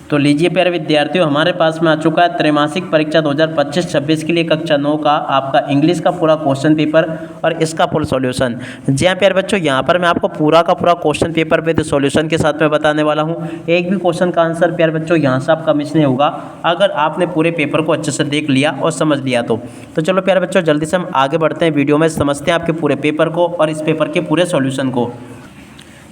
तो लीजिए प्यारे विद्यार्थियों, हमारे पास में आ चुका है त्रैमासिक परीक्षा 2025-26 के लिए कक्षा 9 का आपका इंग्लिश का पूरा क्वेश्चन पेपर और इसका फुल सॉल्यूशन। जी हाँ प्यारे बच्चों, यहाँ पर मैं आपको पूरा का पूरा क्वेश्चन पेपर विद सॉल्यूशन के साथ में बताने वाला हूँ। एक भी क्वेश्चन का आंसर प्यारे बच्चों यहाँ से आपका मिस नहीं होगा अगर आपने पूरे पेपर को अच्छे से देख लिया और समझ लिया तो चलो प्यारे बच्चों, जल्दी से हम आगे बढ़ते हैं वीडियो में, समझते हैं आपके पूरे पेपर को और इस पेपर के पूरे सॉल्यूशन को।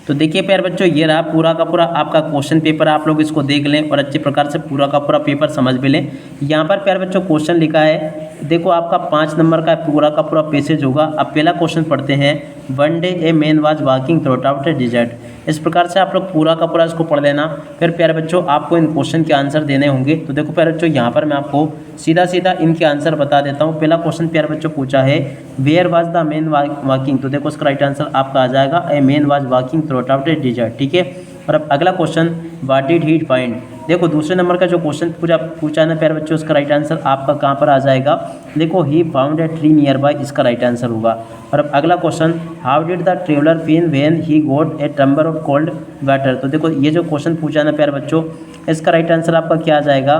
तो देखिए प्यारे बच्चों, ये रहा पूरा का पूरा आपका क्वेश्चन पेपर। आप लोग इसको देख लें और अच्छे प्रकार से पूरा का पूरा पेपर समझ भी लें। यहाँ पर प्यारे बच्चों क्वेश्चन लिखा है, देखो आपका 5 नंबर का पूरा का पूरा पैसेज होगा। अब पहला क्वेश्चन पढ़ते हैं। One day a man was walking throughout a desert. इस प्रकार से आप लोग पूरा का पूरा इसको पढ़ लेना। फिर प्यारे बच्चों आपको इन क्वेश्चन के आंसर देने होंगे। तो देखो प्यारे बच्चों, यहाँ पर मैं आपको सीधा सीधा इनके आंसर बता देता हूँ। पहला क्वेश्चन प्यारे बच्चों पूछा है, where was the man walking. तो देखो इसका राइट आंसर आपका आ जाएगा, a man was walking throughout a desert. ठीक है। और अब अगला question, what did he find. देखो दूसरे नंबर का जो क्वेश्चन पूछा ना प्यारे बच्चों, उसका राइट आंसर आपका कहाँ पर आ जाएगा। देखो he found a tree nearby, इसका राइट आंसर होगा। और अब अगला question, how did the traveller feel when he got a tumbler of cold water. तो देखो ये जो क्वेश्चन पूछा ना प्यारे बच्चों, इसका राइट आंसर आपका क्या आ जाएगा।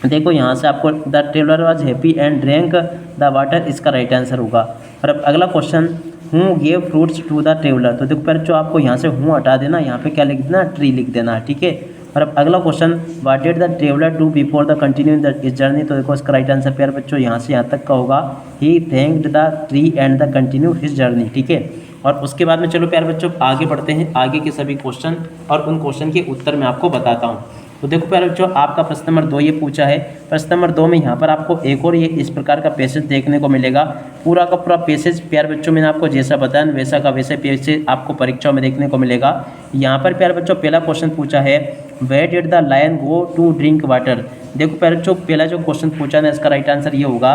देखो यहाँ से आपको the traveller was happy and drank the water, इसका राइट आंसर होगा। और अब अगला question, who gave fruits to the traveller. तो देखो प्यारे बच्चों आपको यहाँ से हूँ हटा देना, यहाँ पे क्या लिख देना, ट्री लिख देना है। ठीक है। और अब अगला question, what did the traveller do before the continuing the journey. तो देखो इसका राइट आंसर प्यारे बच्चों यहाँ से यहाँ तक का होगा, he thanked the tree and the continue his journey. ठीक है। और उसके बाद में चलो प्यारे बच्चों आगे बढ़ते हैं, आगे के सभी क्वेश्चन और उन क्वेश्चन के उत्तर मैं आपको बताता हूँ। तो देखो प्यारे बच्चों, आपका प्रश्न नंबर 2 ये पूछा है। प्रश्न नंबर 2 में यहाँ पर आपको एक और ये इस प्रकार का पैसेज देखने को मिलेगा। पूरा का पूरा पैसेज प्यारे बच्चों मैंने आपको जैसा बताया वैसा का वैसे पैसेज आपको परीक्षाओं में देखने को मिलेगा। यहाँ पर प्यारे बच्चों पहला क्वेश्चन पूछा है, where did the lion go to drink water. देखो प्यारे बच्चों पहला जो क्वेश्चन पूछा ना, इसका राइट आंसर ये होगा,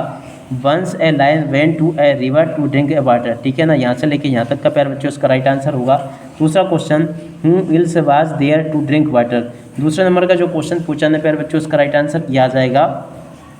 once a lion went to a river to drink a water. ठीक है ना, यहाँ से लेके यहाँ तक का प्यारे बच्चों इसका राइट आंसर होगा। दूसरा question, who else was there to drink water. दूसरे नंबर का जो क्वेश्चन पूछा ना प्यारे बच्चों, उसका राइट आंसर यह आ जाएगा,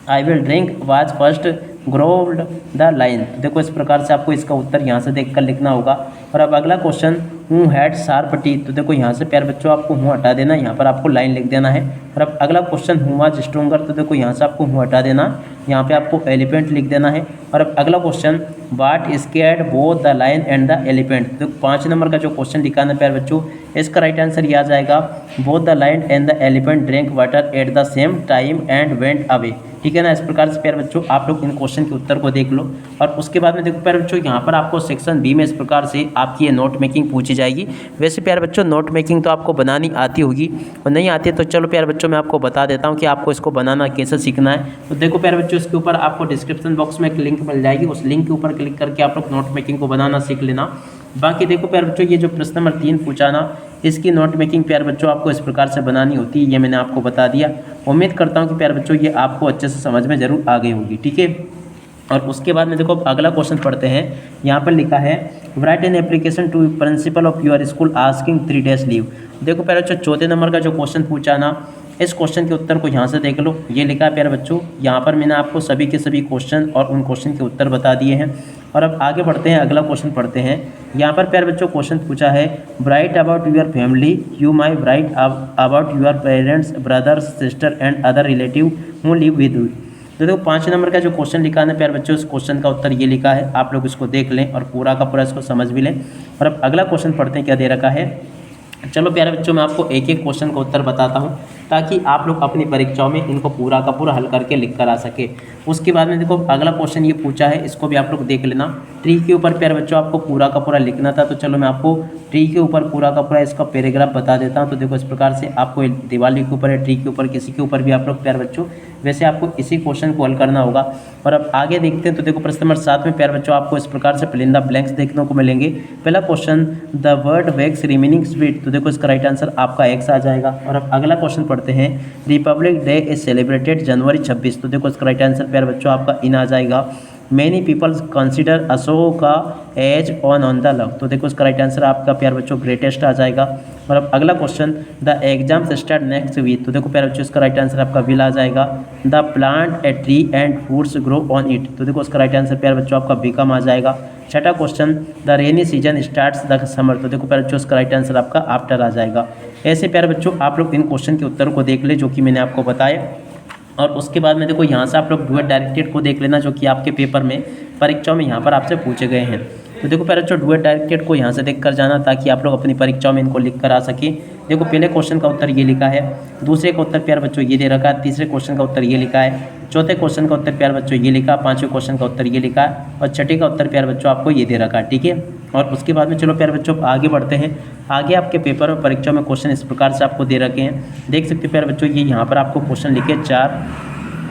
I will drink was first ग्रोव्ड the line. देखो इस प्रकार से आपको इसका उत्तर यहाँ से देखकर लिखना होगा। और अब अगला क्वेश्चन, हूँ हैड शार्प टीथ। तो देखो यहाँ से प्यारे बच्चों आपको हूँ हटा देना, यहाँ पर आपको लाइन लिख देना है। और अब अगला क्वेश्चन, हूँ वाज स्ट्रोंगर। तो देखो यहाँ से आपको हूँ हटा देना, यहाँ पे आपको एलिफेंट लिख देना है। और अब अगला question, what scared both the lion and the elephant. तो 5 नंबर का जो क्वेश्चन लिखा है प्यारे बच्चों, इसका राइट आंसर यह आ जाएगा, both the lion and the elephant drink water at the same time and went away. ठीक है ना, इस प्रकार से प्यारे बच्चों आप लोग इन क्वेश्चन के उत्तर को देख लो। और उसके बाद में देखो प्यारे बच्चों, यहाँ पर आपको सेक्शन बी में इस प्रकार से आपकी ये नोट मेकिंग पूछी जाएगी। वैसे प्यारे बच्चों नोट मेकिंग तो आपको बनानी आती होगी, और नहीं आती है तो चलो प्यारे बच्चों मैं आपको बता देता हूँ कि आपको इसको बनाना कैसे सीखना है। तो देखो प्यारे बच्चों, इसके ऊपर आपको डिस्क्रिप्शन बॉक्स में एक लिंक मिल जाएगी, उस लिंक के ऊपर क्लिक करके आप लोग नोट मेकिंग को बनाना सीख लेना। बाकी देखो प्यारे बच्चों, ये जो प्रश्न नंबर 3 पूछा ना, इसकी नोट मेकिंग प्यारे बच्चों आपको इस प्रकार से बनानी होती है, ये मैंने आपको बता दिया। उम्मीद करता हूँ कि प्यारे बच्चों ये आपको अच्छे से समझ में जरूर आ गई होगी। ठीक है। और उसके बाद में देखो अगला क्वेश्चन पढ़ते हैं। यहाँ पर लिखा है, write an application to principal of your school asking 3 days leave. देखो प्यारे बच्चों चौथे नंबर का जो क्वेश्चन पूछा ना, इस क्वेश्चन के उत्तर को यहाँ से देख लो। ये लिखा है प्यारे बच्चों, यहाँ पर मैंने आपको सभी के सभी क्वेश्चन और उन क्वेश्चन के उत्तर बता दिए हैं। और अब आगे बढ़ते हैं, अगला क्वेश्चन पढ़ते हैं। यहाँ पर प्यारे बच्चों क्वेश्चन पूछा है, right about your family, you my right about your parents, brothers, sister and other relative who live with you. तो देखो 5 नंबर का जो क्वेश्चन लिखा है ना प्यारे बच्चों, इस क्वेश्चन का उत्तर ये लिखा है। आप लोग इसको देख लें और पूरा का पूरा इसको समझ भी लें। और अब अगला क्वेश्चन पढ़ते हैं, क्या दे रखा है। चलो प्यारे बच्चों मैं आपको एक एक क्वेश्चन का उत्तर बताता हूँ, ताकि आप लोग अपनी परीक्षाओं में इनको पूरा का पूरा हल करके लिख कर आ सके। उसके बाद में देखो अगला क्वेश्चन ये पूछा है, इसको भी आप लोग देख लेना। ट्री के ऊपर प्यारे बच्चों आपको पूरा का पूरा लिखना था, तो चलो मैं आपको ट्री के ऊपर पूरा का पूरा इसका पैराग्राफ बता देता हूँ। तो देखो इस प्रकार से आपको दिवाली के ऊपर है, ट्री के ऊपर, किसी के ऊपर भी आप लोग प्यारे बच्चों वैसे आपको इसी क्वेश्चन को हल करना होगा। और अब आगे देखते हैं। तो देखो प्रश्न नंबर 7 में प्यारे बच्चों आपको इस प्रकार से फिल इन द ब्लैंक्स देखने को मिलेंगे। पहला question, the word wax remaining sweet. तो देखो इसका राइट आंसर आपका एक्स आ जाएगा। और अब अगला क्वेश्चन पढ़ते हैं, रिपब्लिक डे इज सेलिब्रेटेड जनवरी 26। तो देखो इसका राइट आंसर प्यारे बच्चों आपका इन आ जाएगा, many peoples consider Ashoka as on the love. तो देखो इसका राइट आंसर आपका प्यारे बच्चों ग्रेटेस्ट आ जाएगा। और अब अगला question, the exams start next week. तो देखो प्यारे बच्चों इसका राइट आंसर आपका विल आ जाएगा, the plant a tree and fruits grow on it. तो देखो इसका राइट आंसर प्यारे बच्चों आपका बिकम आ जाएगा। छठा question, the rainy season starts the summer. तो देखो प्यारे बच्चों इसका राइट आंसर आपका आफ्टर आ जाएगा। ऐसे प्यारे बच्चों आप लोग इन क्वेश्चन के उत्तर को देख ले जो कि मैंने आपको बताया। और उसके बाद में देखो यहाँ से आप लोग डुएट डायरेक्टेड को देख लेना जो कि आपके पेपर में परीक्षाओं में यहाँ पर आपसे पूछे गए हैं। तो देखो प्यारे बच्चों डुएट डायरेक्टेड को यहाँ से देख कर जाना ताकि आप लोग अपनी परीक्षाओं में इनको लिख कर आ सकें। देखो पहले क्वेश्चन का उत्तर ये लिखा है, दूसरे का उत्तर प्यारे बच्चों ये दे रखा है, तीसरे क्वेश्चन का उत्तर ये लिखा है, चौथे क्वेश्चन का उत्तर प्यारे बच्चों ये लिखा, पाँचवें क्वेश्चन का उत्तर ये लिखा है और छठे का उत्तर प्यारे बच्चों आपको ये दे रखा है। ठीक है, और उसके बाद में चलो प्यारे बच्चों आगे बढ़ते हैं। आगे आपके पेपर में परीक्षा में क्वेश्चन इस प्रकार से आपको दे रखे हैं, देख सकते हो प्यारे बच्चों ये यहाँ पर आपको क्वेश्चन लिखे 4।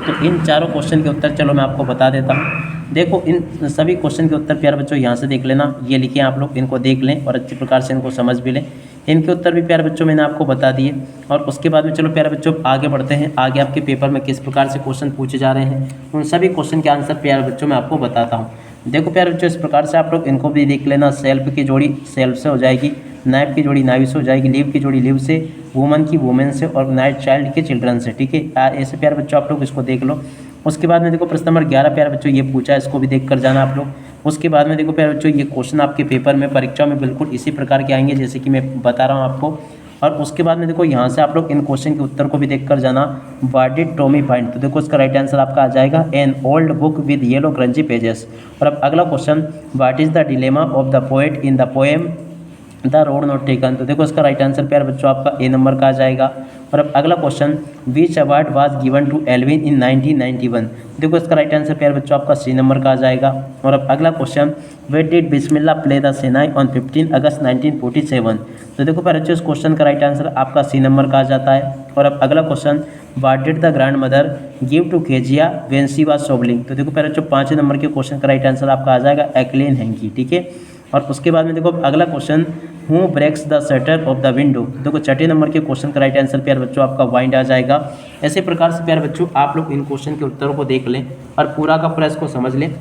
तो इन चारों क्वेश्चन के उत्तर चलो मैं आपको बता देता हूँ। देखो इन सभी क्वेश्चन के उत्तर प्यारे बच्चों यहाँ से देख लेना, ये लिखे आप लोग, इनको देख लें और अच्छी प्रकार से इनको समझ भी लें। इनके उत्तर भी प्यारे बच्चों मैंने आपको बता दिए। और उसके बाद में चलो प्यारे बच्चों आगे बढ़ते हैं। आगे आपके पेपर में किस प्रकार से क्वेश्चन पूछे जा रहे हैं उन सभी क्वेश्चन के आंसर प्यारे बच्चों मैं आपको बताता हूँ। देखो प्यारे बच्चों इस प्रकार से आप लोग इनको भी देख लेना। सेल्फ की जोड़ी सेल्फ से हो जाएगी, नाइफ की जोड़ी नाइफ से हो जाएगी, लिव की जोड़ी लिव से, वुमन की वुमेन से और नाइट चाइल्ड के चिल्ड्रन से। ठीक है, ऐसे प्यारे बच्चों आप लोग इसको देख लो। उसके बाद में देखो प्रश्न नंबर 11 प्यारे बच्चों ये पूछा है, इसको भी देख कर जाना आप लोग। उसके बाद में देखो प्यारे बच्चों ये क्वेश्चन आपके पेपर में परीक्षा में बिल्कुल इसी प्रकार के आएंगे जैसे कि मैं बता रहा हूँ आपको। और उसके बाद में देखो यहाँ से आप लोग इन क्वेश्चन के उत्तर को भी देख कर जाना। व्हाट डिड टॉमी फाइंड, तो देखो इसका राइट आंसर आपका आ जाएगा an old book with yellow ग्रंजी pages. और अब अगला question, what is the dilemma of the poet in the poem the road not taken, तो देखो इसका राइट आंसर प्यारे बच्चों आपका ए नंबर का आ जाएगा। और अब अगला question, which award was given to Alvin in 1991, देखो इसका राइट आंसर प्यारे बच्चों आपका सी नंबर का आ जाएगा। और अब अगला question, where did Bismillah play the shehnai on 15 August 1947, तो देखो प्यारे बच्चों इस क्वेश्चन का राइट आंसर आपका सी नंबर का आ जाता है। और अब अगला question, what did the grandmother give to Kezia when she was sobbing, तो देखो प्यारे बच्चों 5वें नंबर के क्वेश्चन का राइट आंसर आपका आ जाएगा एक्लेन हैंकी। ठीक है, और उसके बाद में देखो अगला question, who breaks the shutter of the window, देखो 6ठे नंबर के क्वेश्चन का राइट आंसर प्यारे बच्चों आपका वाइंड आ जाएगा। ऐसे प्रकार से प्यारे बच्चों आप लोग इन क्वेश्चन के उत्तरों को देख लें और पूरा का पूरा इसको समझ लें।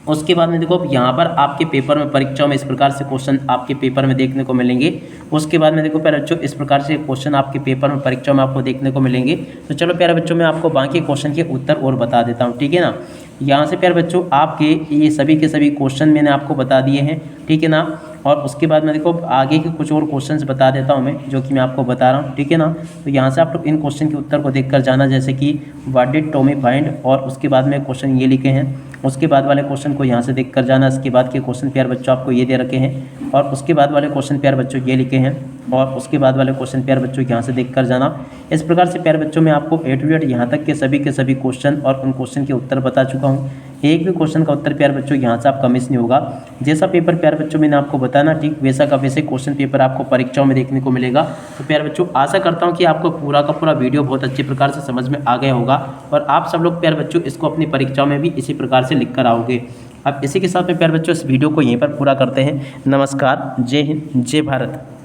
उसके बाद में देखो यहाँ पर आपके पेपर में परीक्षाओं में इस प्रकार से क्वेश्चन आपके पेपर में देखने को मिलेंगे। उसके बाद में देखो प्यारे बच्चों इस प्रकार से क्वेश्चन आपके पेपर में परीक्षाओं में आपको देखने को मिलेंगे। तो चलो प्यारे बच्चों मैं आपको बाकी क्वेश्चन के उत्तर और बता देता हूँ। ठीक है ना, यहाँ से प्यारे बच्चों आपके ये सभी के सभी क्वेश्चन मैंने आपको बता दिए हैं। ठीक है ना, और उसके बाद में देखो आगे के कुछ और क्वेश्चंस बता देता हूँ मैं जो कि मैं आपको बता रहा हूँ। ठीक है ना, तो यहाँ से आप लोग इन क्वेश्चन के उत्तर को देख कर जाना, जैसे कि व्हाट डिड टॉमी फाइंड, और उसके बाद में क्वेश्चन ये लिखे हैं। उसके बाद वाले क्वेश्चन को यहाँ से देख कर जाना। इसके बाद के क्वेश्चन प्यारे बच्चों आपको ये दे रखे हैं और उसके बाद वाले क्वेश्चन प्यारे बच्चों ये लिखे हैं और उसके बाद वाले क्वेश्चन प्यारे बच्चों यहाँ से देख कर जाना। इस प्रकार से प्यारे बच्चों मैं आपको ए टू जेड यहाँ तक के सभी क्वेश्चन और उन क्वेश्चन के उत्तर बता चुका हूँ। एक भी क्वेश्चन का उत्तर प्यारे बच्चों यहाँ से आपका मिस नहीं होगा। जैसा पेपर प्यारे बच्चों मैंने आपको बताना ठीक वैसा का वैसे क्वेश्चन पेपर आपको परीक्षाओं में देखने को मिलेगा। तो प्यारे बच्चों आशा करता हूँ कि आपको पूरा का पूरा वीडियो बहुत अच्छी प्रकार से समझ में आ गया होगा और आप सब लोग प्यारे बच्चों इसको अपनी परीक्षाओं में भी इसी प्रकार से लिख कर आओगे। अब इसी के साथ में प्यारे बच्चों इस वीडियो को यहीं पर पूरा करते हैं। नमस्कार, जय हिंद, जय भारत।